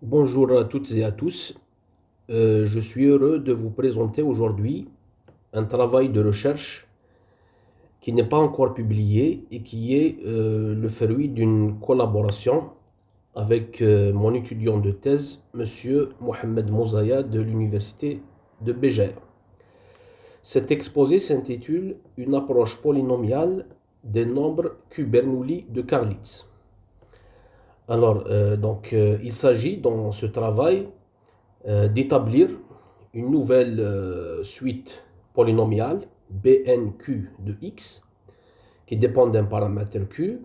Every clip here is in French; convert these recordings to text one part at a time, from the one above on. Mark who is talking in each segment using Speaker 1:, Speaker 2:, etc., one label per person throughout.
Speaker 1: Bonjour à toutes et à tous. Je suis heureux de vous présenter aujourd'hui un travail de recherche qui n'est pas encore publié et qui est le fruit d'une collaboration avec mon étudiant de thèse, Monsieur Mohamed Mouzaya de l'Université de Béjaïa. Cet exposé s'intitule Une approche polynomiale des nombres Q Bernoulli de Karlitz. Il s'agit dans ce travail d'établir une nouvelle suite polynomiale BNQ de x qui dépend d'un paramètre q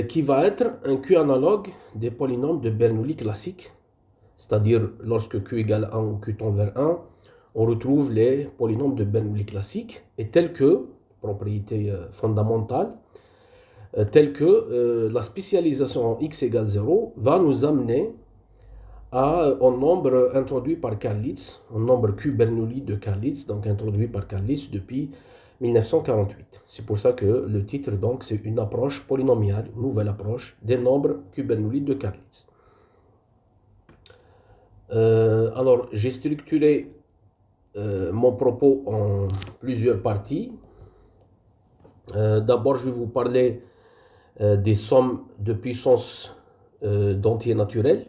Speaker 1: qui va être un q analogue des polynômes de Bernoulli classiques, c'est-à-dire lorsque q égale 1 ou q tend vers 1, on retrouve les polynômes de Bernoulli classiques et tels que, propriété fondamentale, telle que la spécialisation en x égale 0 va nous amener un nombre introduit par Karlitz, un nombre Q Bernoulli de Karlitz, donc introduit par Karlitz depuis 1948. C'est pour ça que le titre, donc, c'est une approche polynomiale, une nouvelle approche des nombres Q Bernoulli de Karlitz. J'ai structuré mon propos en plusieurs parties. D'abord, je vais vous parler des sommes de puissance d'entiers naturels,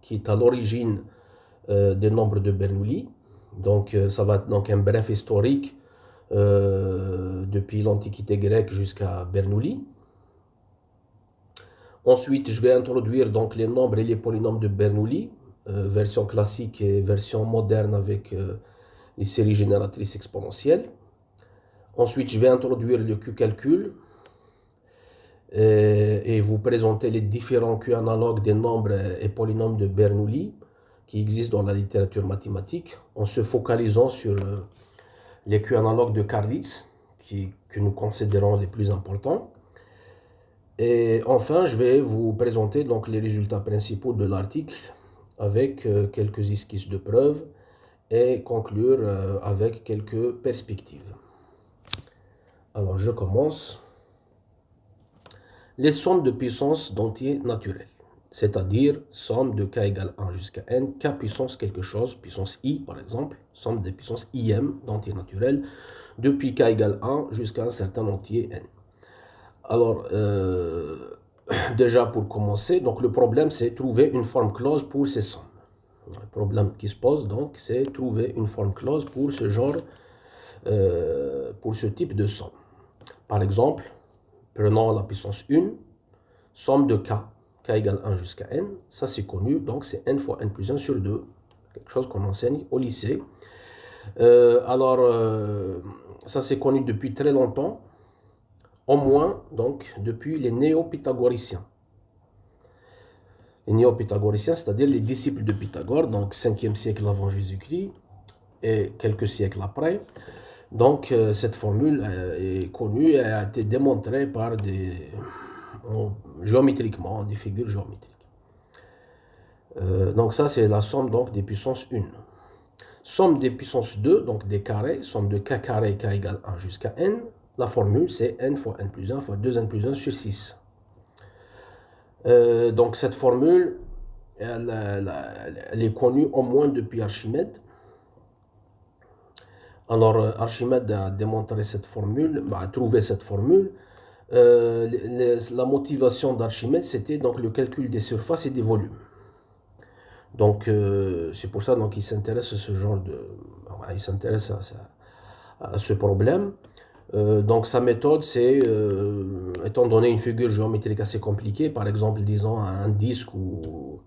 Speaker 1: qui est à l'origine des nombres de Bernoulli. Donc, ça va être donc un bref historique depuis l'Antiquité grecque jusqu'à Bernoulli. Ensuite, je vais introduire donc les nombres et les polynômes de Bernoulli, version classique et version moderne avec les séries génératrices exponentielles. Ensuite, je vais introduire le Q-calcul et vous présenter les différents Q analogues des nombres et polynômes de Bernoulli qui existent dans la littérature mathématique, en se focalisant sur les Q analogues de Karlitz, que nous considérons les plus importants. Et enfin, je vais vous présenter donc les résultats principaux de l'article avec quelques esquisses de preuves et conclure avec quelques perspectives. Alors, je commence. Les sommes de puissance d'entiers naturels, c'est-à-dire somme de k égale 1 jusqu'à n, k puissance quelque chose, puissance i par exemple, somme des puissances im d'entiers naturels, depuis k égale 1 jusqu'à un certain entier n. Alors, déjà pour commencer, donc le problème c'est trouver une forme close pour ces sommes. Le problème qui se pose donc c'est trouver une forme close pour ce genre, pour ce type de somme. Par exemple, prenons la puissance 1, somme de k, k égale 1 jusqu'à n, ça c'est connu, donc c'est n fois n plus 1 sur 2, quelque chose qu'on enseigne au lycée. Ça c'est connu depuis très longtemps, au moins donc depuis les néo-pythagoriciens. Les néo-pythagoriciens, c'est-à-dire les disciples de Pythagore, donc 5e siècle avant Jésus-Christ et quelques siècles après. Donc cette formule est connue et a été démontrée par géométriquement, des figures géométriques. Donc ça c'est la somme donc, des puissances 1. Somme des puissances 2, donc des carrés, somme de k carré, k égale 1 jusqu'à n. La formule c'est n fois n plus 1 fois 2n plus 1 sur 6. Donc cette formule, elle est connue au moins depuis Archimède. Alors Archimède a démontré cette formule, a trouvé cette formule. La motivation d'Archimède, c'était donc le calcul des surfaces et des volumes. Donc c'est pour ça qu'il s'intéresse à ce genre il s'intéresse à ce problème. Donc sa méthode, c'est, étant donné une figure géométrique assez compliquée, par exemple, disons un disque ou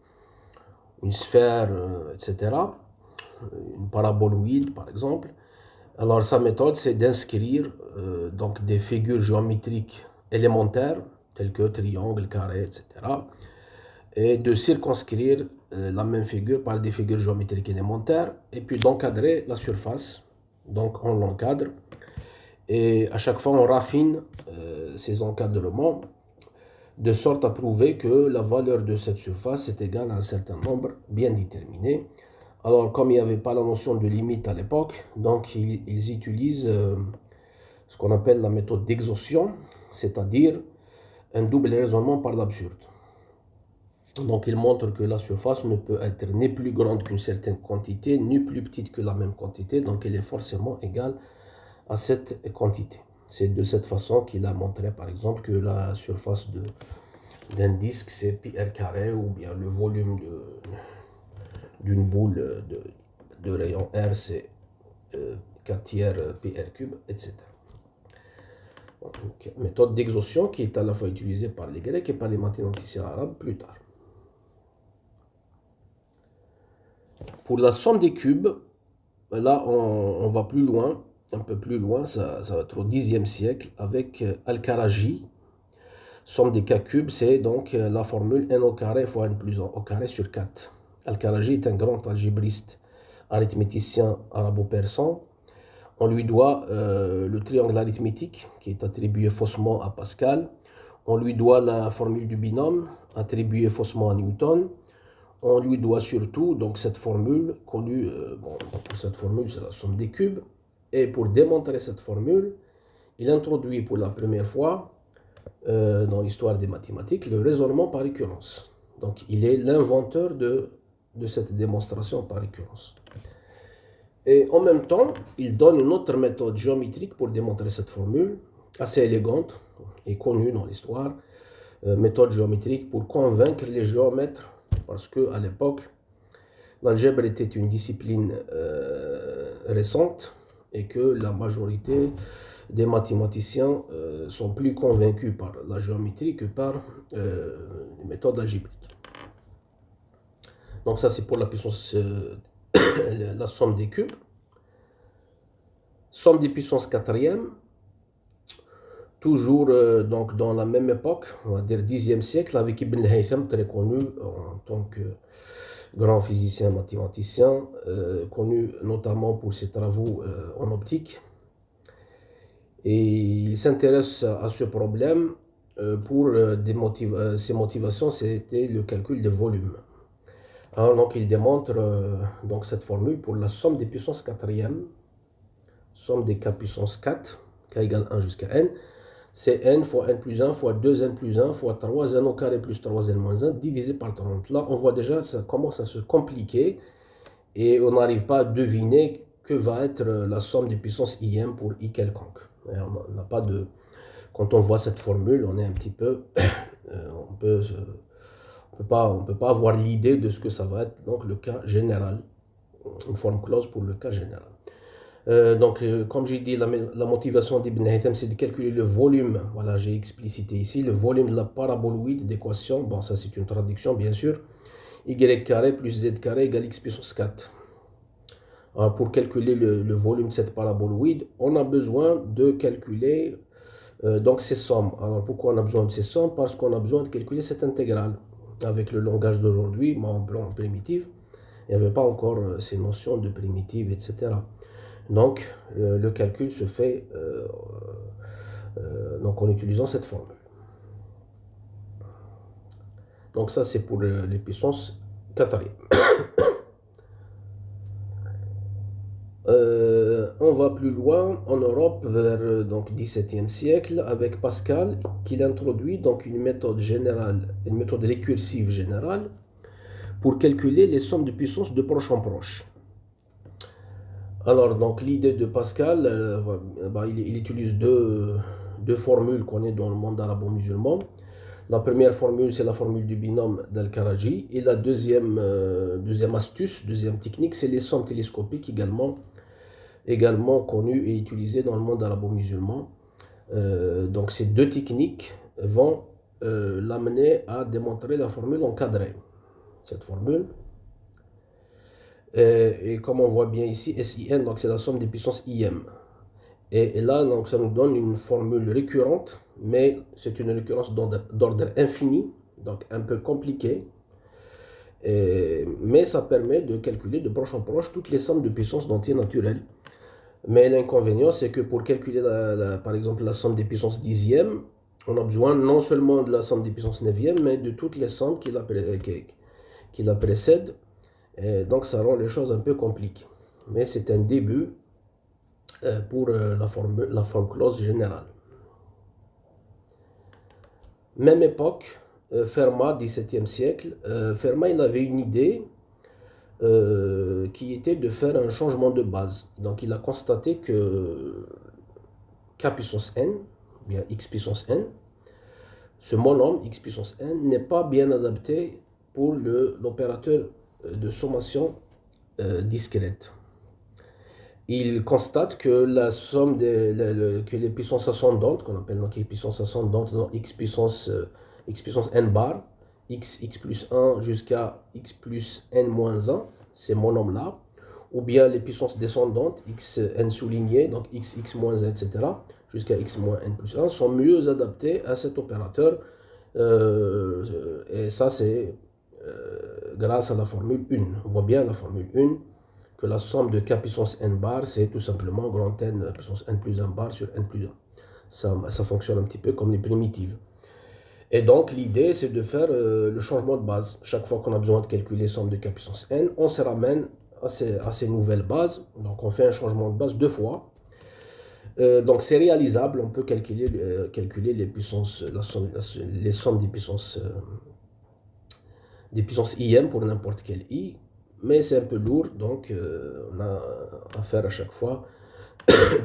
Speaker 1: une sphère, etc., une paraboloïde, par exemple. Alors sa méthode, c'est d'inscrire donc des figures géométriques élémentaires, telles que triangle, carré, etc., et de circonscrire la même figure par des figures géométriques élémentaires, et puis d'encadrer la surface. Donc on l'encadre, et à chaque fois on raffine ces encadrements, de sorte à prouver que la valeur de cette surface est égale à un certain nombre bien déterminé. Alors, comme il n'y avait pas la notion de limite à l'époque, donc ils utilisent ce qu'on appelle la méthode d'exhaustion, c'est-à-dire un double raisonnement par l'absurde. Donc il montre que la surface ne peut être ni plus grande qu'une certaine quantité, ni plus petite que la même quantité, donc elle est forcément égale à cette quantité. C'est de cette façon qu'il a montré par exemple que la surface d'un disque c'est pi r carré, ou bien le volume d'une boule de rayon R c'est 4 tiers pi r cube, etc. Donc, méthode d'exhaustion qui est à la fois utilisée par les Grecs et par les mathématiciens arabes plus tard. Pour la somme des cubes, là on va plus loin, un peu plus loin, ça va être au Xe siècle avec Al-Karaji. Somme des k cubes, c'est donc la formule n au carré fois n plus 1 au carré sur 4. Al-Karaji est un grand algébriste arithméticien arabo-persan. On lui doit le triangle arithmétique qui est attribué faussement à Pascal. On lui doit la formule du binôme attribuée faussement à Newton. On lui doit surtout donc cette formule connue. Pour cette formule, c'est la somme des cubes. Et pour démontrer cette formule, il introduit pour la première fois dans l'histoire des mathématiques le raisonnement par récurrence. Donc il est l'inventeur de cette démonstration par récurrence. Et en même temps, il donne une autre méthode géométrique pour démontrer cette formule, assez élégante et connue dans l'histoire, méthode géométrique pour convaincre les géomètres, parce qu'à l'époque, l'algèbre était une discipline récente et que la majorité des mathématiciens sont plus convaincus par la géométrie que par les méthodes algébriques. Donc ça c'est pour la puissance, la somme des cubes. Somme des puissances quatrième, toujours donc dans la même époque, on va dire 10e siècle, avec Ibn Haytham, très connu en tant que grand physicien mathématicien, connu notamment pour ses travaux en optique. Et il s'intéresse à ce problème pour ses motivations, c'était le calcul des volumes. Alors, donc il démontre donc cette formule pour la somme des puissances quatrième, somme des k puissance 4, k égale 1 jusqu'à n, c'est n fois n plus 1 fois 2n plus 1 fois 3n au carré plus 3n moins 1 divisé par 30. Là, on voit déjà ça commence à se compliquer et on n'arrive pas à deviner que va être la somme des puissances im pour i quelconque. On n'a pas de... Quand on voit cette formule, on est un petit peu... on peut pas avoir l'idée de ce que ça va être donc le cas général, une forme close pour le cas général. Comme j'ai dit, la motivation d'Ibn Haytham, c'est de calculer le volume. Voilà, j'ai explicité ici le volume de la paraboloïde d'équation. Bon, ça c'est une traduction, bien sûr. Y carré plus z carré égale x puissance 4. Alors, pour calculer le volume de cette paraboloïde, on a besoin de calculer donc ces sommes. Alors, pourquoi on a besoin de ces sommes? Parce qu'on a besoin de calculer cette intégrale. Avec le langage d'aujourd'hui, en plan primitif, il n'y avait pas encore ces notions de primitive, etc. Donc, le calcul se fait donc en utilisant cette formule. Donc ça, c'est pour les puissances quatrième. On va plus loin en Europe vers donc 17e siècle avec Pascal qui introduit donc une méthode générale, une méthode récursive générale pour calculer les sommes de puissance de proche en proche. Alors donc l'idée de Pascal, il utilise deux formules qu'on est dans le monde arabo-musulman. La première formule, c'est la formule du binôme d'Al-Karaji. Et la deuxième astuce, deuxième technique, c'est les sommes télescopiques également connues et utilisées dans le monde arabo-musulman. Donc ces deux techniques vont l'amener à démontrer la formule encadrée. Cette formule. Et comme on voit bien ici, SIN, donc c'est la somme des puissances IM. Et là, donc, ça nous donne une formule récurrente, mais c'est une récurrence d'ordre infini, donc un peu compliquée. Mais ça permet de calculer de proche en proche toutes les sommes de puissance d'entiers naturels. Mais l'inconvénient, c'est que pour calculer, par exemple, la somme des puissances dixièmes, on a besoin non seulement de la somme des puissances neuvièmes, mais de toutes les sommes qui la précèdent. Et donc ça rend les choses un peu compliquées. Mais c'est un début pour la forme close générale. Même époque, Fermat, 17e siècle. Fermat, il avait une idée qui était de faire un changement de base. Donc, il a constaté que k puissance n, bien x puissance n, ce monome x puissance n n'est pas bien adapté pour l'opérateur de sommation discrète. Il constate que la somme que les puissances ascendantes, qu'on appelle donc les puissances ascendantes, donc x puissance n bar, x plus 1 jusqu'à x plus n moins 1, ces monômes-là, ou bien les puissances descendantes, x n souligné, donc x moins 1, etc., jusqu'à x moins n plus 1, sont mieux adaptés à cet opérateur. Et ça, c'est grâce à la formule 1. On voit bien la formule 1, que la somme de k puissance n bar, c'est tout simplement grand N puissance n plus 1 bar sur n plus 1. Ça fonctionne un petit peu comme les primitives. Et donc, l'idée, c'est de faire le changement de base. Chaque fois qu'on a besoin de calculer somme de k puissance n, on se ramène à ces nouvelles bases. Donc, on fait un changement de base 2 fois. Donc, c'est réalisable. On peut calculer les puissances, les sommes des puissances im pour n'importe quel i. Mais c'est un peu lourd, donc on a à faire à chaque fois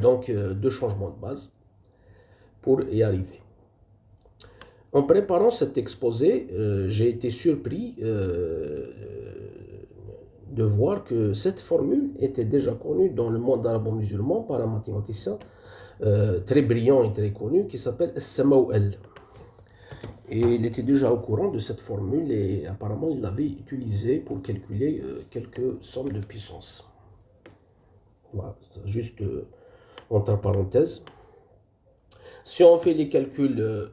Speaker 1: donc, 2 changements de base pour y arriver. En préparant cet exposé, j'ai été surpris de voir que cette formule était déjà connue dans le monde arabo-musulman par un mathématicien très brillant et très connu qui s'appelle As-Samaw'al. Et il était déjà au courant de cette formule et apparemment il l'avait utilisée pour calculer quelques sommes de puissance. Voilà, juste entre parenthèses. Si on fait les calculs,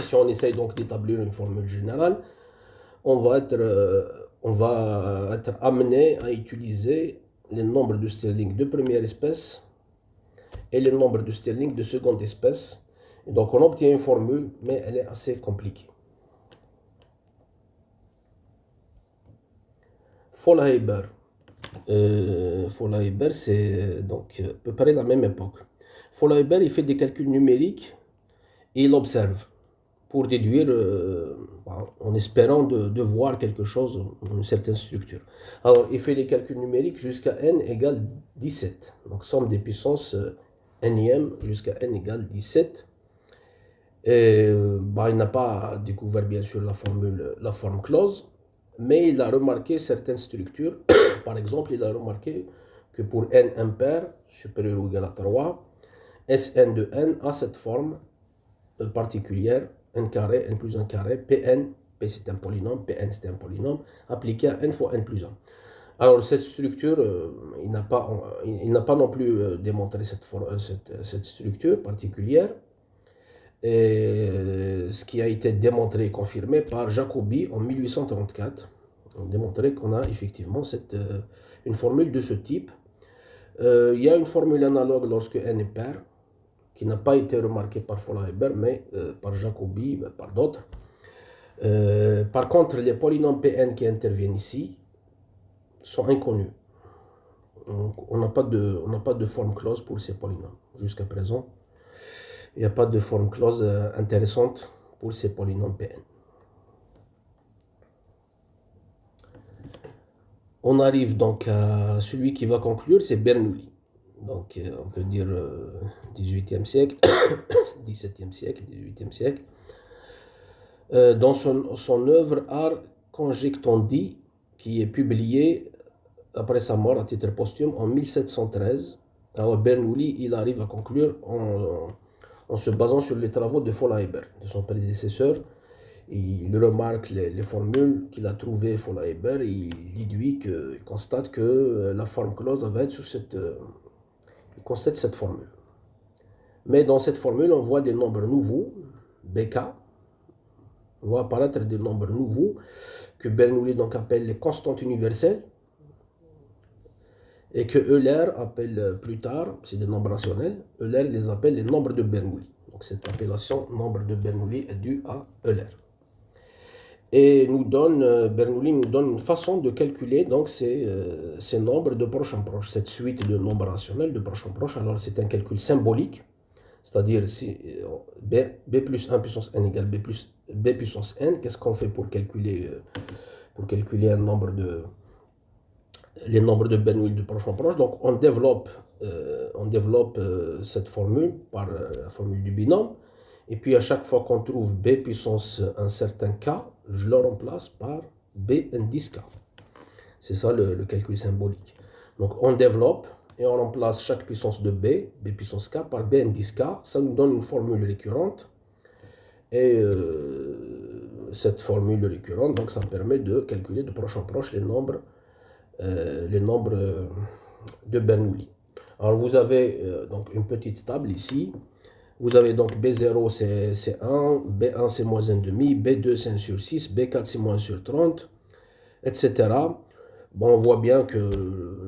Speaker 1: si on essaye donc d'établir une formule générale, on va être amené à utiliser les nombres de Stirling de première espèce et les nombres de Stirling de seconde espèce. Et donc on obtient une formule, mais elle est assez compliquée. Faulhaber. Faulhaber, c'est donc à peu près la même époque. Faulhaber, il fait des calculs numériques et il observe pour déduire, en espérant de voir quelque chose, une certaine structure. Alors, il fait les calculs numériques jusqu'à n égale 17. Donc, somme des puissances nième jusqu'à n égale 17. Et, il n'a pas découvert, bien sûr, la forme close, mais il a remarqué certaines structures. Par exemple, il a remarqué que pour n impair, supérieur ou égal à 3, Sn de n a cette forme particulière, n carré, n plus 1 carré, Pn, P c'est un polynôme, Pn c'est un polynôme, appliqué à n fois n plus 1. Alors cette structure, il n'a pas non plus démontré cette structure particulière, et ce qui a été démontré et confirmé par Jacobi en 1834. On a démontré qu'on a effectivement une formule de ce type. Il y a une formule analogue lorsque n est pair, qui n'a pas été remarquée par Faulhaber, mais par Jacobi, par d'autres. Par contre, les polynômes Pn qui interviennent ici sont inconnus. Donc, on n'a pas de forme close pour ces polynômes. Jusqu'à présent, il n'y a pas de forme close intéressante pour ces polynômes Pn. On arrive donc à celui qui va conclure, c'est Bernoulli. Donc on peut dire 18e siècle, 17e siècle, 18e siècle. Dans son œuvre Ars Conjectandi, qui est publiée après sa mort à titre posthume en 1713, alors Bernoulli, il arrive à conclure en se basant sur les travaux de Faulhaber, de son prédécesseur. Il remarque les formules qu'il a trouvées Faulhaber et il constate que la forme close va être sur il constate cette formule. Mais dans cette formule, on voit des nombres nouveaux, BK, on voit apparaître des nombres nouveaux que Bernoulli donc appelle les constantes universelles et que Euler appelle plus tard, c'est des nombres rationnels, Euler les appelle les nombres de Bernoulli. Donc cette appellation nombre de Bernoulli est due à Euler. Et Bernoulli nous donne une façon de calculer donc ces nombres de proche en proche, cette suite de nombres rationnels de proche en proche. Alors c'est un calcul symbolique, C'est-à-dire, si b plus 1 puissance n égale b puissance n, qu'est-ce qu'on fait pour calculer les nombres de Bernoulli de proche en proche? Donc, on développe cette formule par la formule du binôme. Et puis, à chaque fois qu'on trouve b puissance un certain k, je le remplace par b indice k. C'est ça le calcul symbolique. Donc, on développe et on remplace chaque puissance de b puissance k, par b indice k. Ça nous donne une formule récurrente. Et cette formule récurrente, donc, ça permet de calculer de proche en proche les nombres de Bernoulli. Alors, vous avez donc une petite table ici. Vous avez donc B0, c'est 1, B1, c'est moins 1,5, B2, c'est 1 sur 6, B4, c'est moins 1 sur 30, etc. Bon, on voit bien que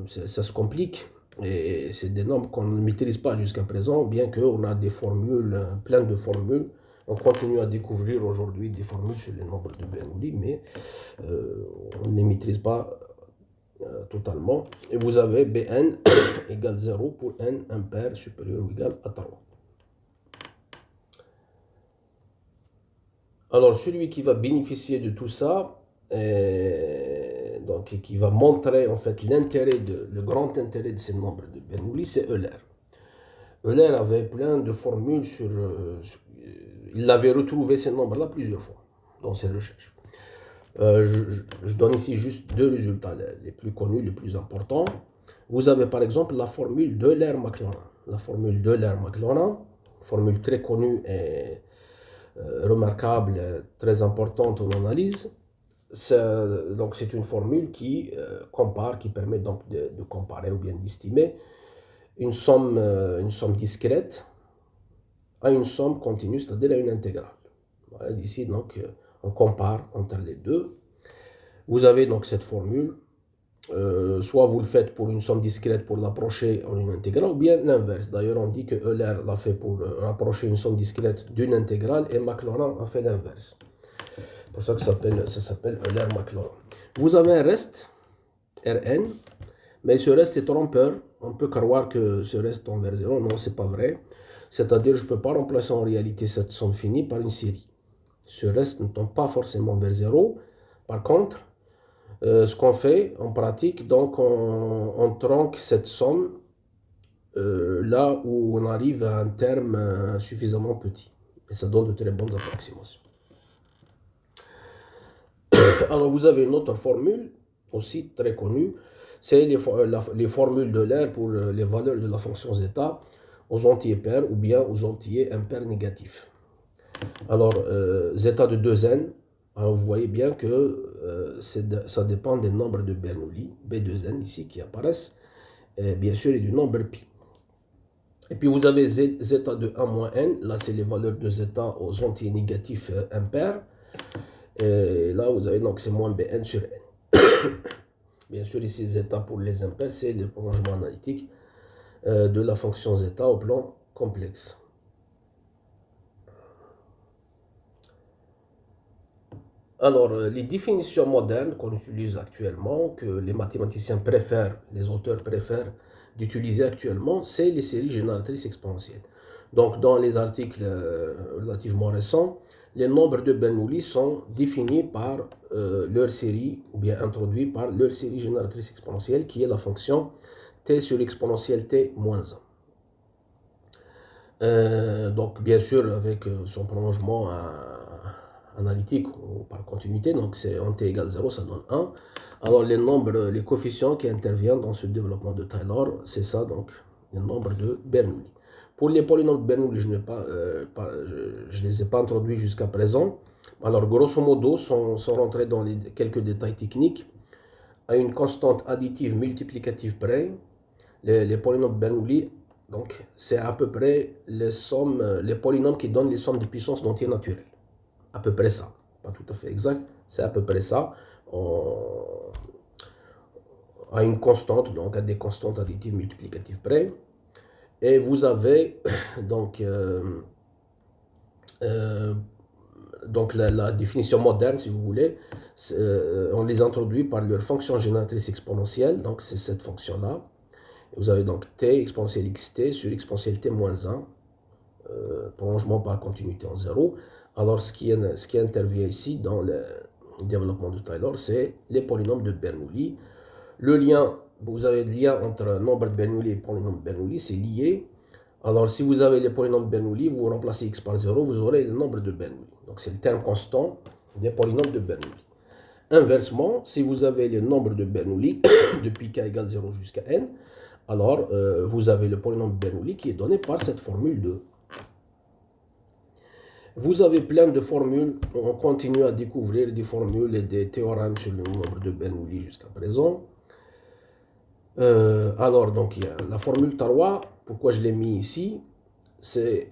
Speaker 1: ça se complique, et c'est des nombres qu'on ne maîtrise pas jusqu'à présent, bien qu'on a des formules, plein de formules. On continue à découvrir aujourd'hui des formules sur les nombres de Bernoulli, mais on ne les maîtrise pas totalement. Et vous avez Bn égale 0 pour n impair supérieur ou égal à 3. Alors, celui qui va bénéficier de tout ça, donc, qui va montrer en fait le grand intérêt de ces nombres de Bernoulli, c'est Euler. Euler avait plein de formules il avait retrouvé ces nombres-là plusieurs fois dans ses recherches. Je donne ici juste deux résultats les plus connus, les plus importants. Vous avez par exemple la formule d'Euler-Maclaurin. La formule d'Euler-Maclaurin, formule très connue et remarquable, très importante en analyse. Donc c'est une formule qui permet donc de comparer ou bien d'estimer une somme discrète à une somme continue, c'est-à-dire à une intégrale. Voilà, ici donc on compare entre les deux. Vous avez donc cette formule. Soit vous le faites pour une somme discrète pour l'approcher en une intégrale, ou bien l'inverse. D'ailleurs, on dit que Euler l'a fait pour rapprocher une somme discrète d'une intégrale, et Maclaurin a fait l'inverse. C'est pour ça que ça s'appelle Euler-Maclaurin. Vous avez un reste, Rn, mais ce reste est trompeur. On peut croire que ce reste tend vers 0. Non, c'est pas vrai. C'est-à-dire, je ne peux pas remplacer en réalité cette somme finie par une série. Ce reste ne tend pas forcément vers 0. Par contre, ce qu'on fait en pratique, donc on tronque cette somme là où on arrive à un terme suffisamment petit. Et ça donne de très bonnes approximations. Alors vous avez une autre formule, aussi très connue, c'est les formules d'Euler pour les valeurs de la fonction zeta aux entiers pairs ou bien aux entiers impairs négatifs. Alors zeta de 2n, alors vous voyez bien que ça dépend des nombres de Bernoulli, B2n ici qui apparaissent, et bien sûr et du nombre pi. Et puis vous avez zeta de 1 moins n, là c'est les valeurs de zeta aux entiers négatifs impairs. Et là vous avez donc c'est moins bn sur n. Bien sûr ici zeta pour les impairs, c'est le prolongement analytique de la fonction zeta au plan complexe. Alors, les définitions modernes qu'on utilise actuellement, que les mathématiciens préfèrent, les auteurs préfèrent d'utiliser actuellement, c'est les séries génératrices exponentielles. Donc, dans les articles relativement récents, les nombres de Bernoulli sont définis par leur série, ou bien introduits par leur série génératrice exponentielle, qui est la fonction t sur exponentielle t moins 1. Donc, bien sûr, avec son prolongement analytique ou par continuité, donc c'est en t égale 0, ça donne 1. Alors les nombres, les coefficients qui interviennent dans ce développement de Taylor, c'est ça, donc les nombres de Bernoulli. Pour les polynômes de Bernoulli, je ne les ai pas introduits jusqu'à présent. Alors grosso modo, sont rentrés dans quelques détails techniques. À une constante additive multiplicative près, les polynômes de Bernoulli, donc c'est à peu près les polynômes qui donnent les sommes de puissance d'entiers naturels. À peu près ça, pas tout à fait exact, c'est à peu près ça, à une constante, donc à des constantes additives multiplicatives près. Et vous avez donc la définition moderne, si vous voulez, on les introduit par leur fonction génératrice exponentielle, donc c'est cette fonction-là. Vous avez donc t exponentielle xt sur exponentielle t moins 1 prolongement par continuité en 0. Alors, ce qui intervient ici dans le développement de Taylor, c'est les polynômes de Bernoulli. Le lien, vous avez le lien entre nombre de Bernoulli et polynôme de Bernoulli, c'est lié. Alors, si vous avez les polynômes de Bernoulli, vous remplacez x par 0, vous aurez le nombre de Bernoulli. Donc, c'est le terme constant des polynômes de Bernoulli. Inversement, si vous avez le nombre de Bernoulli depuis k égale 0 jusqu'à n, alors vous avez le polynôme de Bernoulli qui est donné par cette formule 2. Vous avez plein de formules, on continue à découvrir des formules et des théorèmes sur le nombre de Bernoulli jusqu'à présent. Alors, donc, il y a la formule Tarois, pourquoi je l'ai mis ici, c'est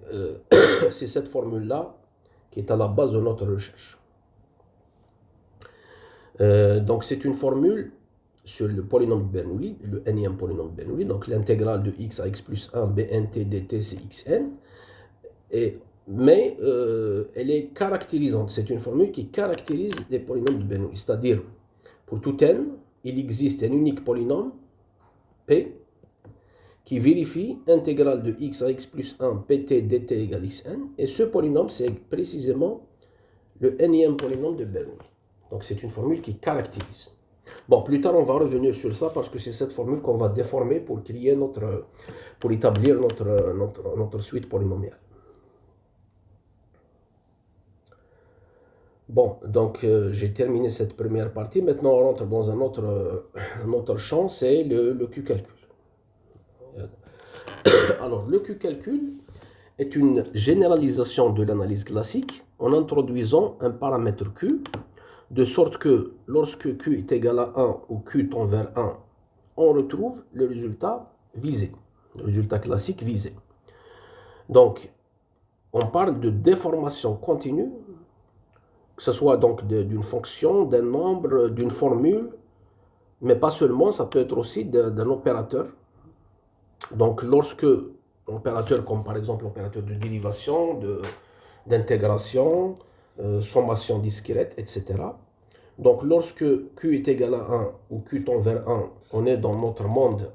Speaker 1: cette formule-là qui est à la base de notre recherche. Donc, c'est une formule sur le polynôme de Bernoulli, le nème polynôme de Bernoulli, donc l'intégrale de x à x plus 1 bnt dt, c'est xn, mais elle est caractérisante, c'est une formule qui caractérise les polynômes de Bernoulli, c'est-à-dire, pour tout n, il existe un unique polynôme, P, qui vérifie intégrale de x à x plus 1 pt dt égale xn, et ce polynôme, c'est précisément le nème polynôme de Bernoulli. Donc c'est une formule qui caractérise. Bon, plus tard, on va revenir sur ça parce que c'est cette formule qu'on va déformer pour établir notre suite polynomiale. Bon, donc j'ai terminé cette première partie. Maintenant, on rentre dans un autre champ, c'est le Q-calcul. Alors, le Q-calcul est une généralisation de l'analyse classique en introduisant un paramètre Q, de sorte que lorsque Q est égal à 1 ou Q tend vers 1, on retrouve le résultat visé, le résultat classique visé. Donc, on parle de déformation continue, que ce soit donc d'une fonction, d'un nombre, d'une formule, mais pas seulement, ça peut être aussi d'un opérateur. Donc, lorsque opérateur comme par exemple l'opérateur de dérivation, d'intégration, sommation discrète, etc. Donc, lorsque Q est égal à 1 ou Q tend vers 1, on est dans notre monde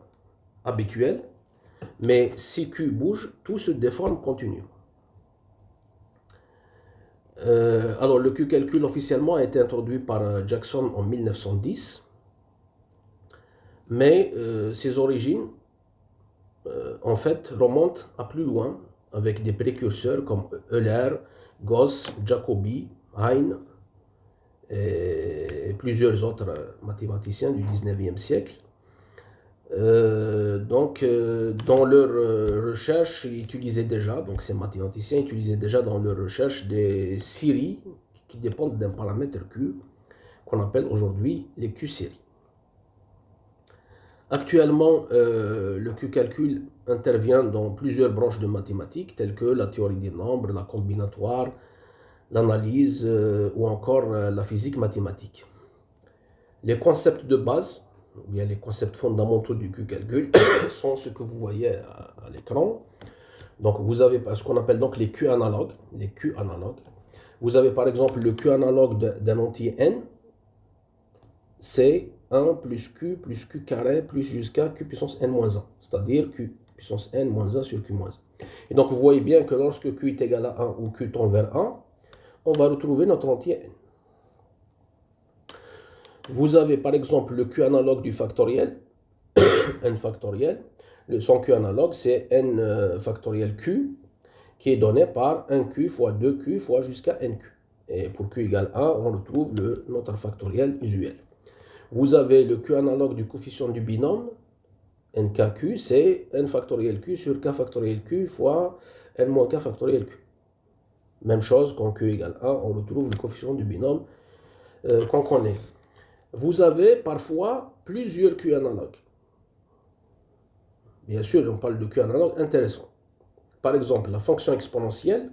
Speaker 1: habituel. Mais si Q bouge, tout se déforme continuellement. Alors, le Q-calcul officiellement a été introduit par Jackson en 1910. Mais ses origines, en fait, remontent à plus loin avec des précurseurs comme Euler, Gauss, Jacobi, Hein et plusieurs autres mathématiciens du 19e siècle. Dans leur recherche, ils utilisaient déjà, donc ces mathématiciens utilisaient déjà dans leur recherche des séries qui dépendent d'un paramètre Q, qu'on appelle aujourd'hui les Q-séries. Actuellement, le Q-calcul intervient dans plusieurs branches de mathématiques, telles que la théorie des nombres, la combinatoire, l'analyse ou encore la physique mathématique. Les concepts de base, ou bien les concepts fondamentaux du Q-calcul, sont ce que vous voyez à l'écran. Donc vous avez ce qu'on appelle donc les Q analogues. Les Q analogues. Vous avez par exemple le Q analogue d'un entier n, c'est 1 plus Q carré plus jusqu'à Q puissance n-1, c'est-à-dire Q puissance n-1 sur Q-1. Et donc vous voyez bien que lorsque Q est égal à 1 ou Q tend vers 1, on va retrouver notre entier n. Vous avez par exemple le Q analogue du factoriel, n factoriel. Son Q analogue, c'est n factoriel Q, qui est donné par 1Q fois 2Q fois jusqu'à nQ. Et pour Q égale 1, on retrouve notre factoriel usuel. Vous avez le Q analogue du coefficient du binôme, NKQ, c'est n factoriel Q sur K factoriel Q fois n moins K factoriel Q. Même chose, quand Q égale 1, on retrouve le coefficient du binôme qu'on connaît. Vous avez parfois plusieurs Q analogues. Bien sûr, on parle de Q analogue intéressant. Par exemple, la fonction exponentielle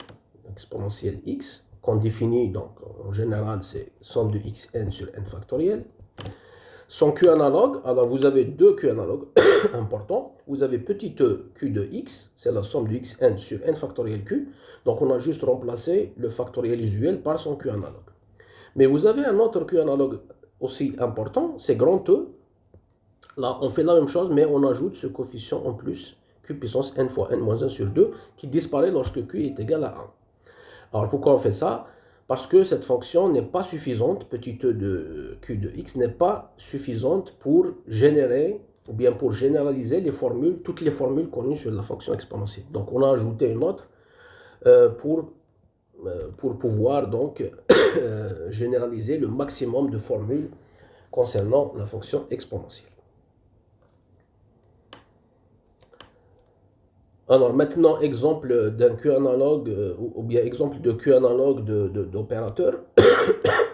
Speaker 1: x, qu'on définit donc en général, c'est somme de xn sur n factoriel. Son Q analogue, alors vous avez deux Q analogues importants. Vous avez petit e Q de x, c'est la somme de xn sur n factoriel q. Donc on a juste remplacé le factoriel usuel par son Q analogue. Mais vous avez un autre Q analogue aussi important, c'est grand E. Là, on fait la même chose, mais on ajoute ce coefficient en plus q puissance n fois n moins 1 sur 2, qui disparaît lorsque q est égal à 1. Alors pourquoi on fait ça? Parce que cette fonction n'est pas suffisante, petit e de q de x n'est pas suffisante pour générer, ou bien pour généraliser les formules, toutes les formules connues sur la fonction exponentielle. Donc on a ajouté une autre pour pouvoir donc généraliser le maximum de formules concernant la fonction exponentielle. Alors maintenant, exemple d'un Q analogue, ou bien exemple de Q analogue d'opérateur.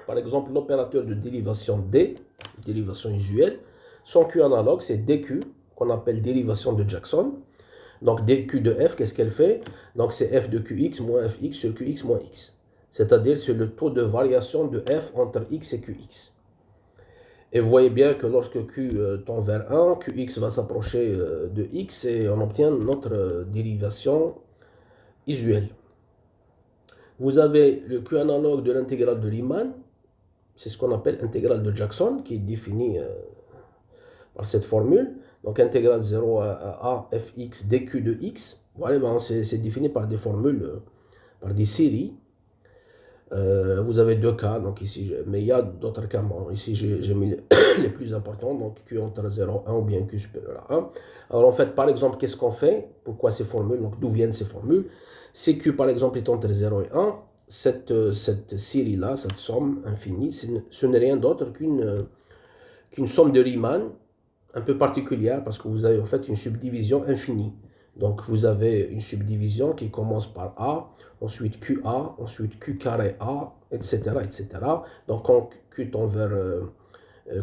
Speaker 1: Par exemple, l'opérateur de dérivation D, dérivation usuelle, son Q analogue, c'est DQ, qu'on appelle dérivation de Jackson. Donc DQ de f, qu'est-ce qu'elle fait? Donc c'est f de qx moins fx sur qx moins x. C'est-à-dire c'est le taux de variation de f entre x et qx. Et vous voyez bien que lorsque q tend vers 1, qx va s'approcher de x et on obtient notre dérivation usuelle. Vous avez le q analogue de l'intégrale de Riemann, c'est ce qu'on appelle intégrale de Jackson, qui est définie par cette formule. Donc intégrale 0 à fx dq de x, voilà, ben c'est défini par des formules, par des séries. Vous avez deux cas, donc ici, mais il y a d'autres cas. Bon, ici, j'ai mis les plus importants, donc q entre 0 et 1 ou bien q supérieur à 1. Alors en fait, par exemple, qu'est-ce qu'on fait? Pourquoi ces formules? Donc d'où viennent ces formules? Si q par exemple est entre 0 et 1, cette série-là, cette somme infinie, ce n'est rien d'autre qu'une somme de Riemann un peu particulière, parce que vous avez en fait une subdivision infinie. Donc vous avez une subdivision qui commence par A, ensuite QA, ensuite Q carré A, etc. etc. Donc quand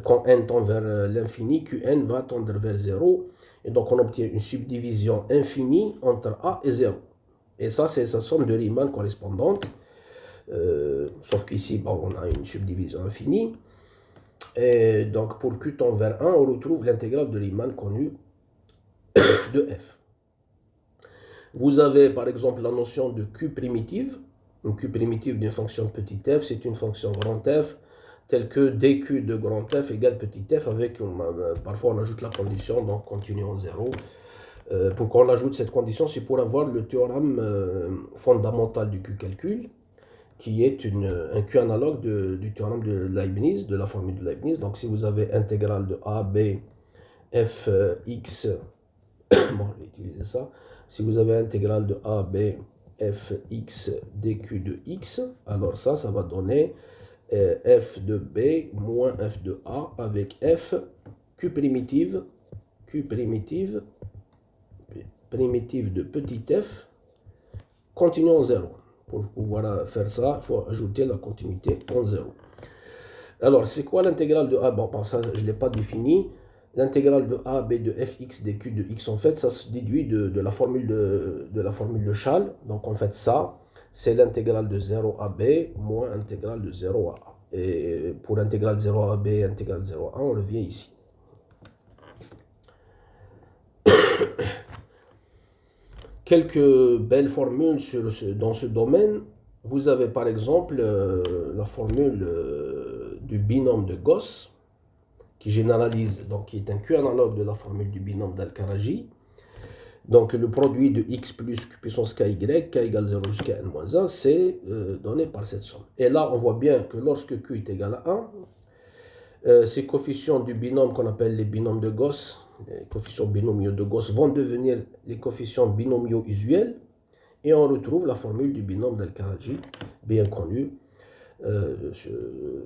Speaker 1: quand n tend vers l'infini, Qn va tendre vers 0. Et donc on obtient une subdivision infinie entre A et 0. Et ça, c'est sa somme de Riemann correspondante. Sauf qu'ici, bon, on a une subdivision infinie. Et donc pour Q tend vers 1, on retrouve l'intégrale de Riemann connue de f. Vous avez par exemple la notion de Q primitive. Une Q primitive d'une fonction petit f, c'est une fonction grand f, telle que dq de grand f égale petit f, avec, parfois on ajoute la condition, donc continue en 0. Pourquoi on ajoute cette condition? C'est pour avoir le théorème fondamental du Q-calcul, qui est un Q analogue du théorème de Leibniz, de la formule de Leibniz. Donc si vous avez intégrale de a, b, f, x, bon, je vais utiliser ça. Si vous avez intégrale de a, b, f, x, dq de x, alors ça va donner f de b moins f de a avec f, q primitive de petit f, continue en 0. Pour pouvoir faire ça, il faut ajouter la continuité en 0. Alors, c'est quoi l'intégrale de a? Bon, ça, je ne l'ai pas défini. L'intégrale de a, b de fx dq de x, en fait, ça se déduit de la formule de Schall. Donc, en fait, ça, c'est l'intégrale de 0 à b moins l'intégrale de 0 à a. Et pour l'intégrale 0 à b et l'intégrale 0 à a, on revient ici. Quelques belles formules dans ce domaine. Vous avez par exemple la formule du binôme de Gauss, qui généralise, donc qui est un Q analogue de la formule du binôme d'Al-Karaji. Donc le produit de x plus q puissance ky, k égale 0 jusqu'à n moins 1, c'est donné par cette somme. Et là, on voit bien que lorsque q est égal à 1, ces coefficients du binôme qu'on appelle les binômes de Gauss, les coefficients binomiaux de Gauss vont devenir les coefficients binomiaux usuels, et on retrouve la formule du binôme d'Al-Karaji, bien connue,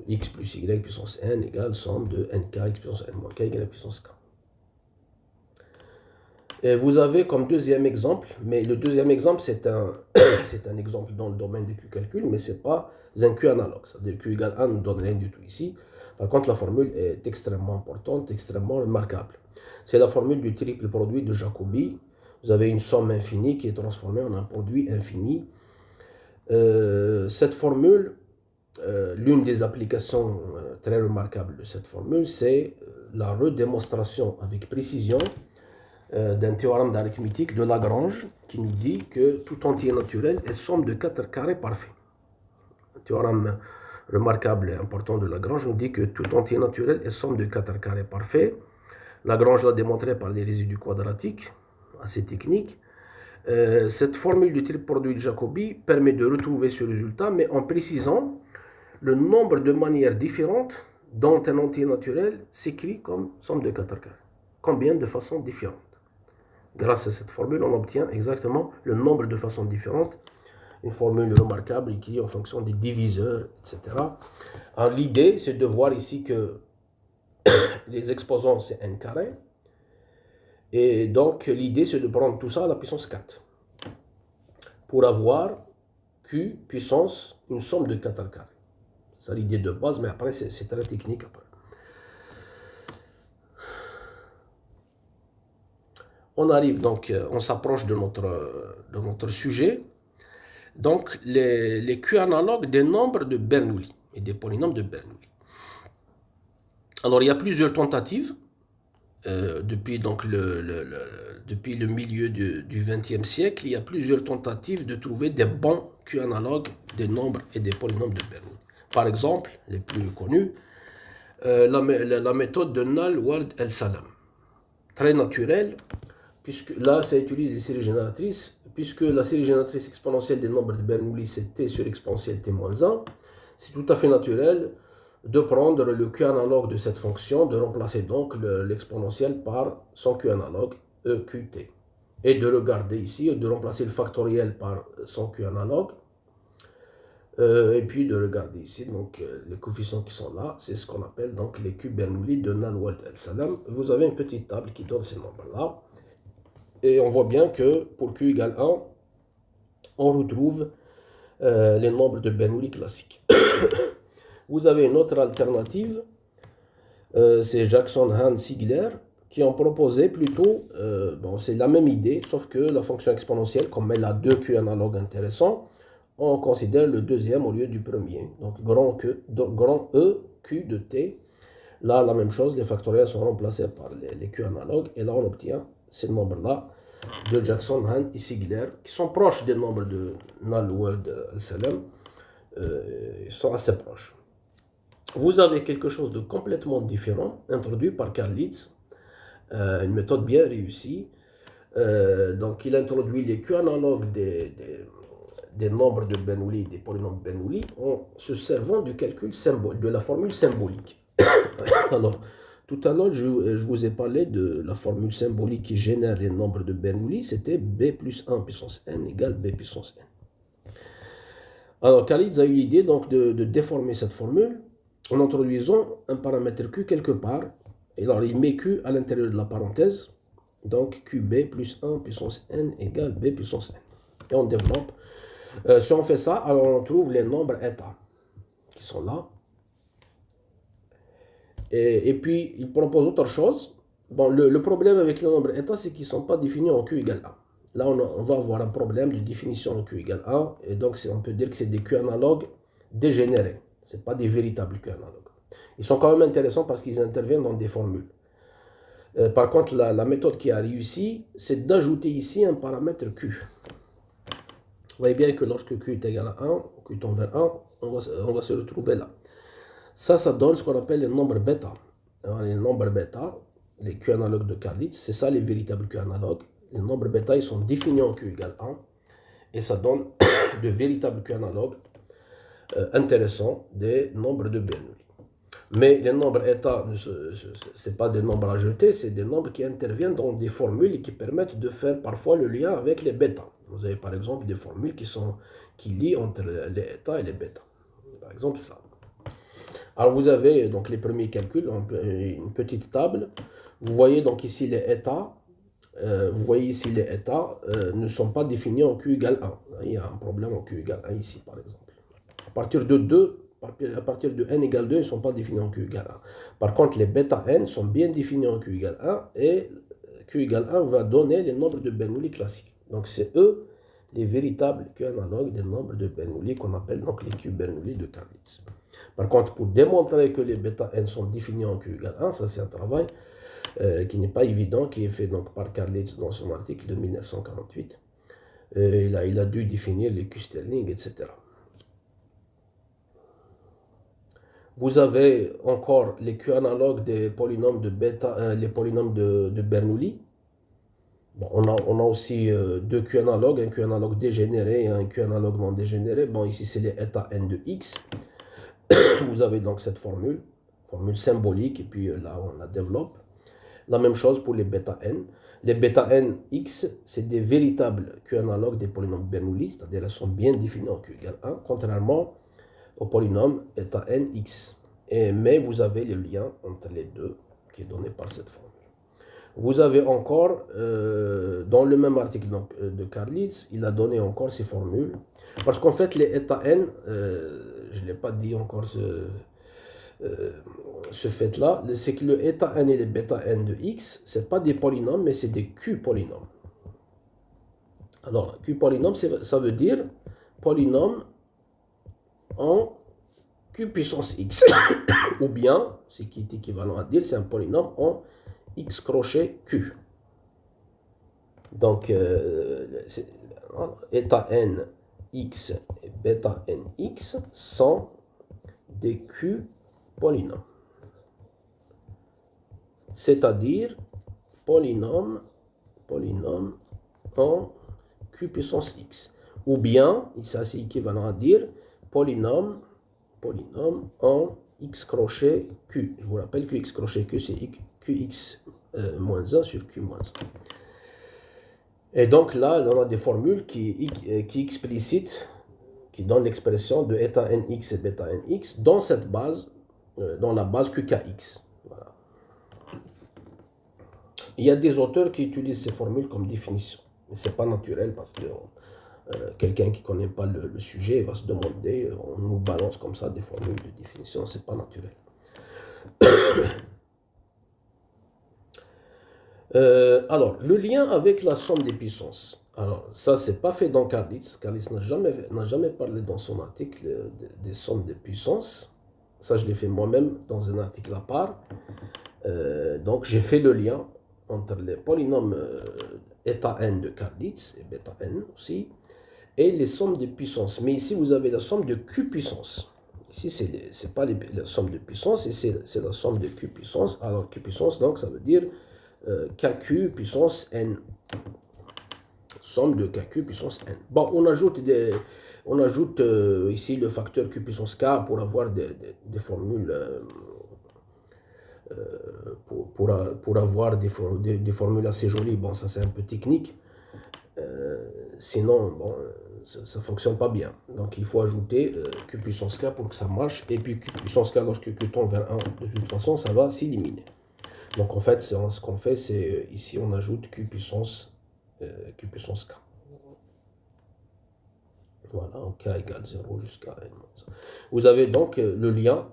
Speaker 1: x plus y puissance n égale somme de nk x puissance n moins k égale puissance k. Et vous avez comme deuxième exemple, mais le deuxième exemple c'est un exemple dans le domaine du Q-calcul, mais ce n'est pas un Q analogue, c'est-à-dire Q égale 1 ne donne rien du tout ici. Par contre, la formule est extrêmement importante, extrêmement remarquable. C'est la formule du triple produit de Jacobi. Vous avez une somme infinie qui est transformée en un produit infini. Cette formule, l'une des applications très remarquables de cette formule, c'est la redémonstration avec précision d'un théorème d'arithmétique de Lagrange qui nous dit que tout entier naturel est somme de 4 carrés parfaits. Un théorème remarquable et important de Lagrange nous dit que tout entier naturel est somme de 4 carrés parfaits. Lagrange l'a démontré par les résidus quadratiques. assez technique. Cette formule du triple produit de Jacobi permet de retrouver ce résultat, mais en précisant le nombre de manières différentes dont un entier naturel s'écrit comme somme de quatre carrés. Combien de façons différentes? Grâce à cette formule, on obtient exactement le nombre de façons différentes. Une formule remarquable qui est en fonction des diviseurs, etc. Alors l'idée, c'est de voir ici que les exposants, c'est n carré. Et donc, l'idée, c'est de prendre tout ça à la puissance 4 pour avoir Q puissance une somme de 4 carrés. C'est l'idée de base, mais après, c'est très technique. Après. On arrive donc, on s'approche de notre sujet. Donc, les Q analogues des nombres de Bernoulli et des polynômes de Bernoulli. Alors, il y a plusieurs tentatives depuis le milieu du XXe siècle. Il y a plusieurs tentatives de trouver des bons Q analogues des nombres et des polynômes de Bernoulli. Par exemple, les plus connus, la méthode de Nall-Wald-El-Salam. Très naturelle, puisque là, ça utilise les séries génératrices, puisque la série génératrice exponentielle des nombres de Bernoulli, c'est t sur exponentielle t-1. C'est tout à fait naturel de prendre le Q analogue de cette fonction, de remplacer donc l'exponentielle par son Q analogue, EQT. Et de regarder ici, de remplacer le factoriel par son Q analogue, et puis de regarder ici, donc les coefficients qui sont là, c'est ce qu'on appelle donc les Q Bernoulli de Nall-Wald-El-Salam. Vous avez une petite table qui donne ces nombres-là. Et on voit bien que pour Q égale 1, on retrouve les nombres de Bernoulli classiques. Vous avez une autre alternative, c'est Jackson, Hahn, Ziegler, qui ont proposé plutôt, c'est la même idée, sauf que la fonction exponentielle, comme elle a deux Q analogues intéressants, on considère le deuxième au lieu du premier. Donc grand E, Q de T. Là, la même chose, les factoriels sont remplacés par les Q analogues, et là on obtient ces nombres-là de Jackson, Hahn et Ziegler, qui sont proches des nombres de Nall-Wald-El-Salam, ils sont assez proches. Vous avez quelque chose de complètement différent, introduit par Carl Leeds, une méthode bien réussie. Donc, il introduit les Q analogues des nombres de Bernoulli, des polynômes Bernoulli, en se servant du calcul de la formule symbolique. Alors, tout à l'heure, je vous ai parlé de la formule symbolique qui génère les nombres de Bernoulli, c'était B plus 1 puissance n égale B puissance n. Alors, Carl Leeds a eu l'idée donc de déformer cette formule en introduisant un paramètre Q quelque part. Et alors, il met Q à l'intérieur de la parenthèse. Donc, QB plus 1 puissance n égale B puissance n. Et on développe. Si on fait ça, alors on trouve les nombres états qui sont là. Et puis, il propose autre chose. Bon, le problème avec les nombres états, c'est qu'ils ne sont pas définis en Q égale 1. Là, on va avoir un problème de définition en Q égale 1. Et donc, on peut dire que c'est des Q analogues dégénérés. Ce n'est pas des véritables Q analogues. Ils sont quand même intéressants parce qu'ils interviennent dans des formules. Par contre, la méthode qui a réussi, c'est d'ajouter ici un paramètre Q. Vous voyez bien que lorsque Q est égal à 1, Q tend vers 1, on va se retrouver là. Ça donne ce qu'on appelle les nombres bêta. Alors, les nombres bêta, les Q analogues de Carl Leeds, c'est ça les véritables Q analogues. Les nombres bêta, ils sont définis en Q égale 1. Et ça donne de véritables Q analogues intéressants des nombres de Bernoulli. Mais les nombres états, ce n'est pas des nombres à jeter, c'est des nombres qui interviennent dans des formules et qui permettent de faire parfois le lien avec les bêtas. Vous avez par exemple des formules qui lient entre les états et les bêtas. Par exemple ça. Alors vous avez donc les premiers calculs, une petite table. Vous voyez donc ici les états. Ne sont pas définis en Q égale 1. Il y a un problème en Q égale 1 ici par exemple. À partir de n égale 2, ils ne sont pas définis en Q égale 1. Par contre, les bêta n sont bien définis en Q égale 1 et Q égale 1 va donner les nombres de Bernoulli classiques. Donc, c'est eux les véritables Q analogues des nombres de Bernoulli qu'on appelle donc les Q Bernoulli de Carl Leeds. Par contre, pour démontrer que les bêta n sont définis en Q égale 1, ça c'est un travail qui n'est pas évident, qui est fait donc par Carl Leeds dans son article de 1948. Il a dû définir les Q Sterling, etc. Vous avez encore les Q analogues des polynômes de bêta, les polynômes de Bernoulli. Bon, on a aussi deux Q analogues, un Q analogue dégénéré et un Q analogue non dégénéré. Bon, ici, c'est les états n de x. Vous avez donc cette formule symbolique, et puis là, on la développe. La même chose pour les bêta n. Les bêta n x, c'est des véritables Q analogues des polynômes Bernoulli, c'est-à-dire elles sont bien définies en Q égale 1, contrairement au polynôme état n x. Mais vous avez le lien entre les deux qui est donné par cette formule. Vous avez encore, dans le même article donc, de Karlitz, il a donné encore ces formules. Parce qu'en fait, les états n, je ne l'ai pas dit encore ce fait-là, c'est que le état n et le bêta n de x, ce n'est pas des polynômes, mais c'est des Q polynômes. Alors, Q polynôme, ça veut dire polynôme en Q puissance x. Ou bien, ce qui est équivalent à dire, c'est un polynôme en x crochet q. Donc, état n x et bêta n x sont des q polynômes. C'est-à-dire polynôme en q puissance x. Ou bien, ça c'est équivalent à dire polynôme en x crochet q. Je vous rappelle que x crochet q, c'est qx moins 1 sur q moins 1. Et donc là, on a des formules qui explicitent, qui donnent l'expression de état nx et bêta nx dans cette base, dans la base qkx. Voilà. Il y a des auteurs qui utilisent ces formules comme définition, mais ce n'est pas naturel parce que quelqu'un qui ne connaît pas le sujet va se demander, on nous balance comme ça des formules de définition, ce n'est pas naturel. Alors, le lien avec la somme des puissances. Alors, ça, c'est pas fait dans Karlitz. Karlitz n'a jamais parlé dans son article des sommes de puissances. Ça, je l'ai fait moi-même dans un article à part. Donc, j'ai fait le lien entre les polynômes état n de Karlitz et bêta n aussi, et les sommes de puissances. Mais ici, vous avez la somme de q puissance. Ici, c'est pas la somme de puissance, c'est la somme de q puissance. Alors, q puissance, donc, ça veut dire kq puissance n. Somme de kq puissance n. Bon, on ajoute ici le facteur q puissance k pour avoir des formules, pour avoir des formules assez jolies. Bon, ça c'est un peu technique. Sinon, bon, ça ne fonctionne pas bien. Donc il faut ajouter q puissance k pour que ça marche. Et puis q puissance k, lorsque q tend vers 1, de toute façon, ça va s'éliminer. Donc en fait, ce qu'on fait, c'est ici on ajoute q puissance k. Voilà, en k égale 0 jusqu'à n. Vous avez donc le lien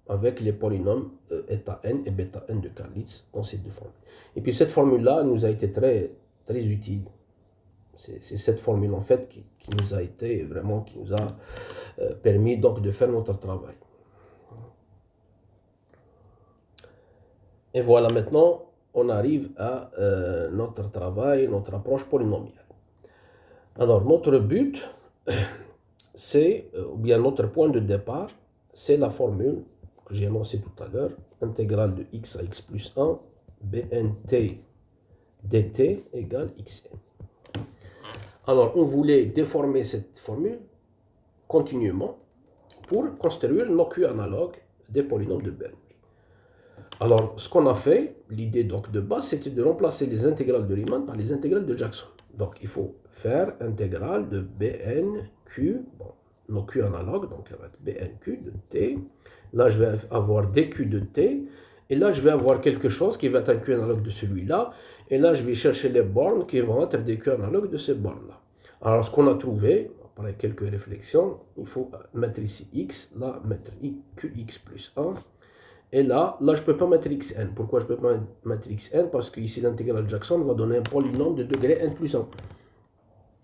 Speaker 1: avec les polynômes état n et bêta n de Karlitz dans ces deux formules. Et puis cette formule-là nous a été très, très utile. C'est cette formule en fait qui nous a été vraiment, qui nous a permis donc de faire notre travail. Et voilà, maintenant, on arrive à notre travail, notre approche polynomiale. Alors, notre but, c'est, ou bien notre point de départ, c'est la formule que j'ai annoncée tout à l'heure, intégrale de x à x plus 1, bnt dt égale xn. Alors, on voulait déformer cette formule continuellement pour construire nos Q analogues des polynômes de Bernoulli. Alors, ce qu'on a fait, l'idée donc de base, c'était de remplacer les intégrales de Riemann par les intégrales de Jackson. Donc, il faut faire intégrale de Bnq, bon, nos Q analogues, donc ça va être Bnq de t. Là, je vais avoir dq de t. Et là, je vais avoir quelque chose qui va être un Q analogue de celui-là. Et là, je vais chercher les bornes qui vont être des Q analogues de ces bornes-là. Alors, ce qu'on a trouvé, après quelques réflexions, il faut mettre ici x, là, mettre qx plus 1. Et là, je ne peux pas mettre xn. Pourquoi je ne peux pas mettre xn? Parce que ici, l'intégrale de Jackson va donner un polynôme de degré n plus 1.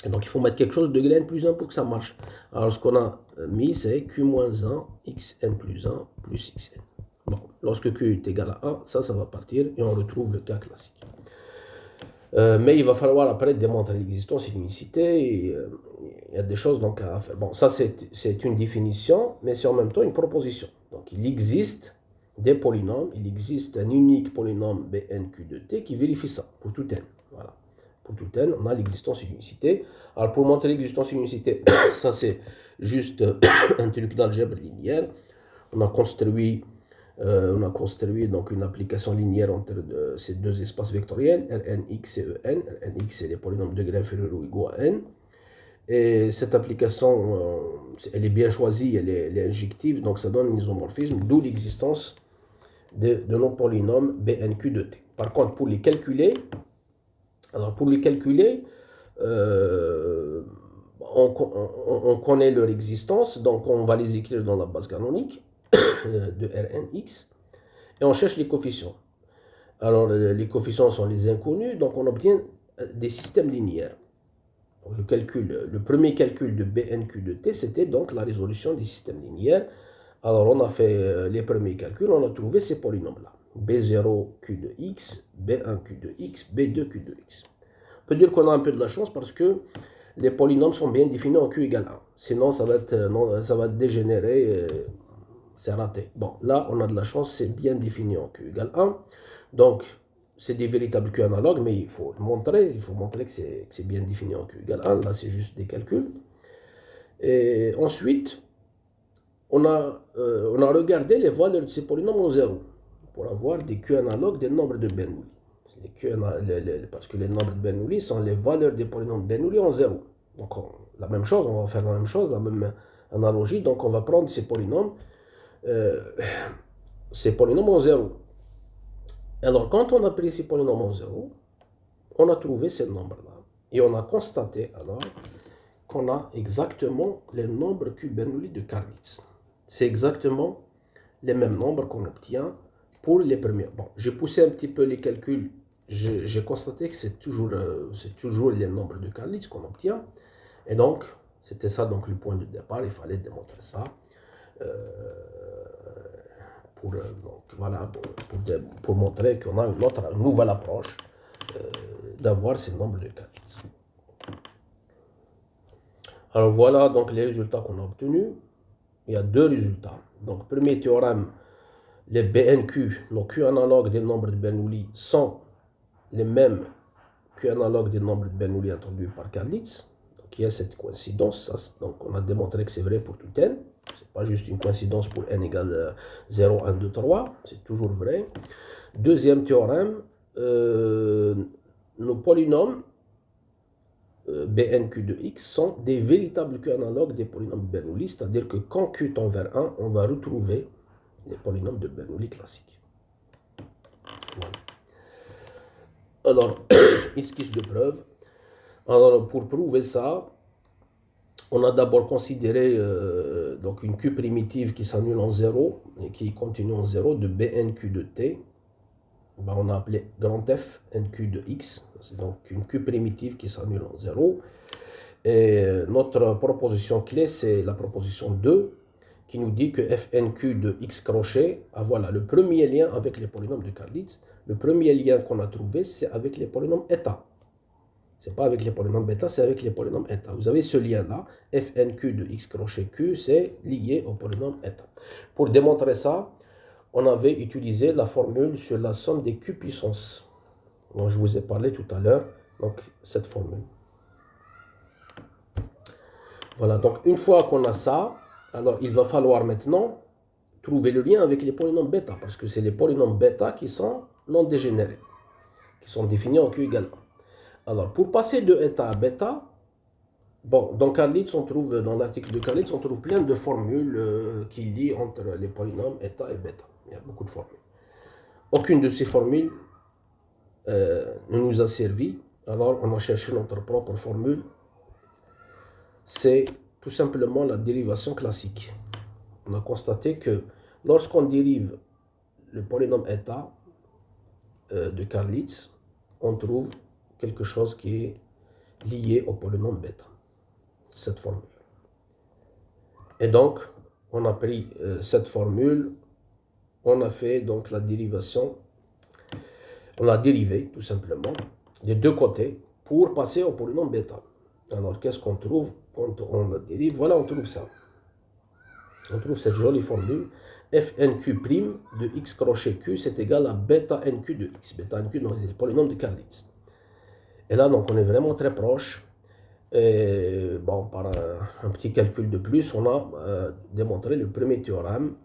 Speaker 1: Et donc, il faut mettre quelque chose de degré n plus 1 pour que ça marche. Alors, ce qu'on a mis, c'est q moins 1, xn plus 1, plus xn. Bon, lorsque q est égal à 1, ça va partir et on retrouve le cas classique. Mais il va falloir après démontrer l'existence et l'unicité. Il y a des choses donc à faire. Bon, ça c'est une définition, mais c'est en même temps une proposition. Donc, il existe des polynômes, il existe un unique polynôme Bnq de t qui vérifie ça pour tout n. Voilà. Pour tout n, on a l'existence d'une unicité. Alors pour montrer l'existence d'une unicité, ça c'est juste un truc d'algèbre linéaire. On a construit donc une application linéaire entre ces deux espaces vectoriels, Rnx et En. Rnx, c'est les polynômes de degré inférieur ou égaux à n. Et cette application, elle est bien choisie, elle est injective, donc ça donne un isomorphisme, d'où l'existence de nos polynômes Bnq de t. Par contre, pour les calculer, on connaît leur existence, donc on va les écrire dans la base canonique de Rnx, et on cherche les coefficients. Alors, les coefficients sont les inconnus, donc on obtient des systèmes linéaires. Donc, le premier calcul de Bnq de t, c'était donc la résolution des systèmes linéaires. Alors, on a fait les premiers calculs, on a trouvé ces polynômes-là. B0q de x, B1q de x, B2q de x. On peut dire qu'on a un peu de la chance parce que les polynômes sont bien définis en q égale 1. Sinon, ça va dégénérer, c'est raté. Bon, là, on a de la chance, c'est bien défini en q égale 1. Donc, c'est des véritables q analogues, mais il faut montrer que c'est bien défini en q égale 1. Là, c'est juste des calculs. Et ensuite, on a regardé les valeurs de ces polynômes en 0 pour avoir des q analogues des nombres de Bernoulli. Parce que les nombres de Bernoulli sont les valeurs des polynômes de Bernoulli en 0. Donc, la même chose, on va faire la même chose, la même analogie. Donc, on va prendre ces polynômes en 0. Alors, quand on a pris ces polynômes en 0, on a trouvé ces nombres-là. Et on a constaté alors qu'on a exactement les nombres Q Bernoulli de Karlitz. C'est exactement les mêmes nombres qu'on obtient pour les premiers. Bon, j'ai poussé un petit peu les calculs. J'ai constaté que c'est toujours les nombres de Karlitz qu'on obtient. Et donc, c'était ça donc, le point de départ. Il fallait démontrer ça. Pour montrer qu'on a une nouvelle approche d'avoir ces nombres de Karlitz. Alors voilà donc les résultats qu'on a obtenus. Il y a deux résultats. Donc premier théorème, les BNQ, nos Q analogues des nombres de Bernoulli, sont les mêmes Q analogues des nombres de Bernoulli introduits par Karlitz. Donc il y a cette coïncidence. Donc on a démontré que c'est vrai pour tout n. Ce n'est pas juste une coïncidence pour n égale 0, 1, 2, 3. C'est toujours vrai. Deuxième théorème, nos polynômes Bnq de x sont des véritables Q analogues des polynômes de Bernoulli, c'est-à-dire que quand Q tend vers 1, on va retrouver les polynômes de Bernoulli classiques. Voilà. Alors, esquisse de preuve. Alors, pour prouver ça, on a d'abord considéré donc une Q primitive qui s'annule en 0 et qui continue en 0 de Bnq de t. Ben, on a appelé grand F nq de x. C'est donc une Q primitive qui s'annule en 0. Et notre proposition clé, c'est la proposition 2, qui nous dit que fnq de x crochet, voilà, le premier lien avec les polynômes de Karlitz, le premier lien qu'on a trouvé, c'est avec les polynômes eta. Ce n'est pas avec les polynômes bêta, c'est avec les polynômes eta. Vous avez ce lien-là, fnq de x crochet q, c'est lié au polynôme eta. Pour démontrer ça, on avait utilisé la formule sur la somme des q puissance. Donc, je vous ai parlé tout à l'heure, donc cette formule. Voilà, donc une fois qu'on a ça, alors il va falloir maintenant trouver le lien avec les polynômes bêta, parce que c'est les polynômes bêta qui sont non dégénérés, qui sont définis en q égale 1. Alors, pour passer de eta à bêta, bon, dans Karlitz, dans l'article de Karlitz, on trouve plein de formules qui lient entre les polynômes eta et bêta. Il y a beaucoup de formules. Aucune de ces formules ne nous a servi. Alors, on a cherché notre propre formule. C'est tout simplement la dérivation classique. On a constaté que lorsqu'on dérive le polynôme eta de Karlitz, on trouve quelque chose qui est lié au polynôme bêta. Cette formule. Et donc, on a pris cette formule, on a fait donc la dérivation, on a dérivé tout simplement des deux côtés pour passer au polynôme bêta. Alors, qu'est-ce qu'on trouve quand on la dérive? Voilà, on trouve ça. On trouve cette jolie formule. Fnq' de x crochet q, c'est égal à bêta nq de x. Bêta nq, donc c'est le polynôme de Karlitz. Et là, donc, on est vraiment très proche. Et bon, par un petit calcul de plus, on a démontré le premier théorème.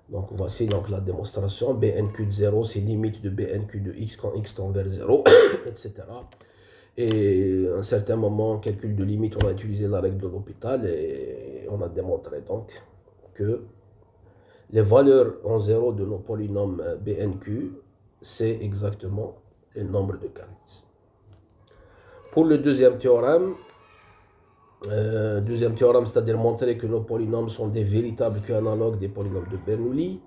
Speaker 1: Donc, voici donc la démonstration. BNQ de 0, c'est limite de BNQ de x quand x tend vers 0, etc. Et à un certain moment, calcul de limite, on a utilisé la règle de l'hôpital et on a démontré donc que les valeurs en 0 de nos polynômes BNQ, c'est exactement le nombre de Cartésien. Pour le deuxième théorème, c'est-à-dire montrer que nos polynômes sont des véritables Q-analogues des polynômes de Bernoulli.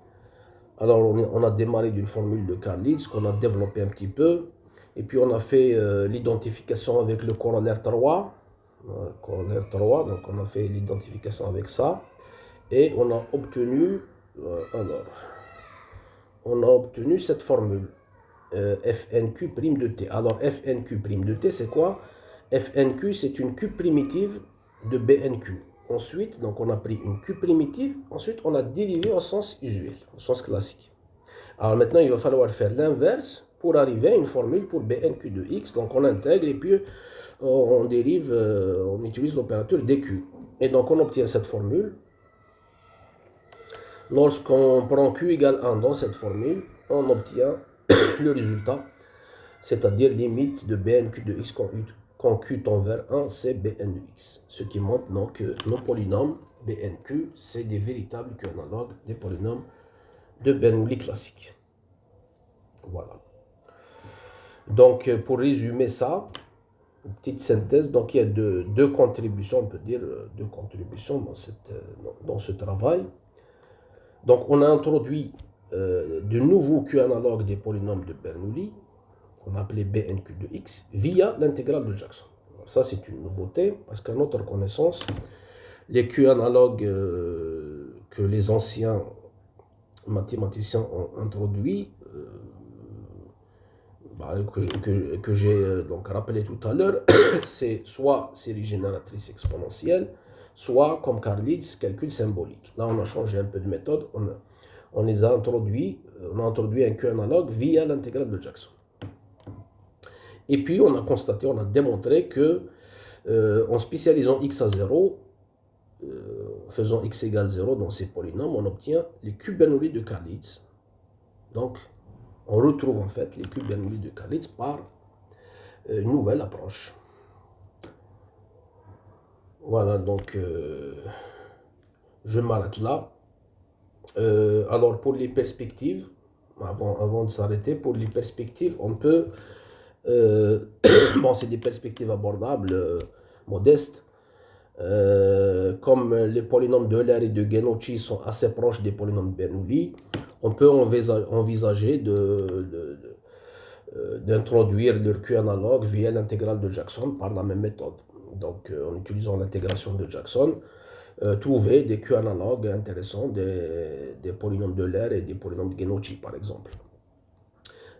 Speaker 1: Alors, on a démarré d'une formule de Karlitz qu'on a développé un petit peu. Et puis, on a fait l'identification avec le corollaire 3. Donc on a fait l'identification avec ça. Et on a obtenu, cette formule. Fnq' de t. Alors, Fnq' de t, c'est quoi? Fnq, c'est une Q primitive de Bnq. Ensuite, donc on a pris une Q primitive, ensuite on a dérivé au sens usuel, au sens classique. Alors maintenant, il va falloir faire l'inverse pour arriver à une formule pour Bnq de x. Donc on intègre et puis on dérive, on utilise l'opérateur dq. Et donc on obtient cette formule. Lorsqu'on prend q égale 1 dans cette formule, on obtient le résultat, c'est-à-dire limite de Bnq de x quand q tend vers 1, c'est Bn de x. Ce qui montre donc que nos polynômes Bnq, c'est des véritables Q-analogues des polynômes de Bernoulli classiques. Voilà. Donc, pour résumer ça, une petite synthèse, donc il y a deux contributions, on peut dire, deux contributions dans ce travail. Donc, on a introduit de nouveaux Q-analogues des polynômes de Bernoulli, qu'on a appelé Bnq de x, via l'intégrale de Jackson. Alors, ça, c'est une nouveauté, parce qu'à notre connaissance, les Q-analogues que les anciens mathématiciens ont introduits, que j'ai donc rappelé tout à l'heure, c'est soit série génératrice exponentielle, soit comme Karlitz, calcul symbolique. Là, on a changé un peu de méthode, on les a introduits, on a introduit un Q-analogue via l'intégrale de Jackson. Et puis, on a constaté, on a démontré que en spécialisant x à 0, faisant x égale 0 dans ces polynômes, on obtient les Q Bernoulli de Karlitz. Donc, on retrouve en fait les Q Bernoulli de Karlitz par une nouvelle approche. Voilà, donc je m'arrête là. Alors, pour les perspectives, avant de s'arrêter, pour les perspectives, on peut... bon, c'est des perspectives abordables, modestes. Comme les polynômes d'Euler et de Genocchi sont assez proches des polynômes de Bernoulli, on peut envisager d'introduire leur Q-analogue via l'intégrale de Jackson par la même méthode. Donc, en utilisant l'intégration de Jackson, trouver des Q-analogues intéressants des polynômes d'Euler et des polynômes de Genocchi, par exemple.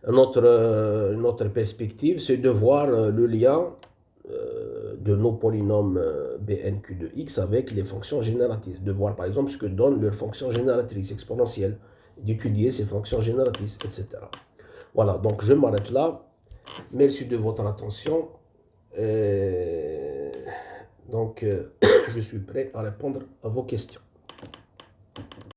Speaker 1: Une autre perspective, c'est de voir le lien de nos polynômes Bnq de x avec les fonctions génératrices. De voir par exemple ce que donne leur fonction génératrice exponentielle, d'étudier ces fonctions génératrices, etc. Voilà, donc je m'arrête là. Merci de votre attention. Donc, je suis prêt à répondre à vos questions.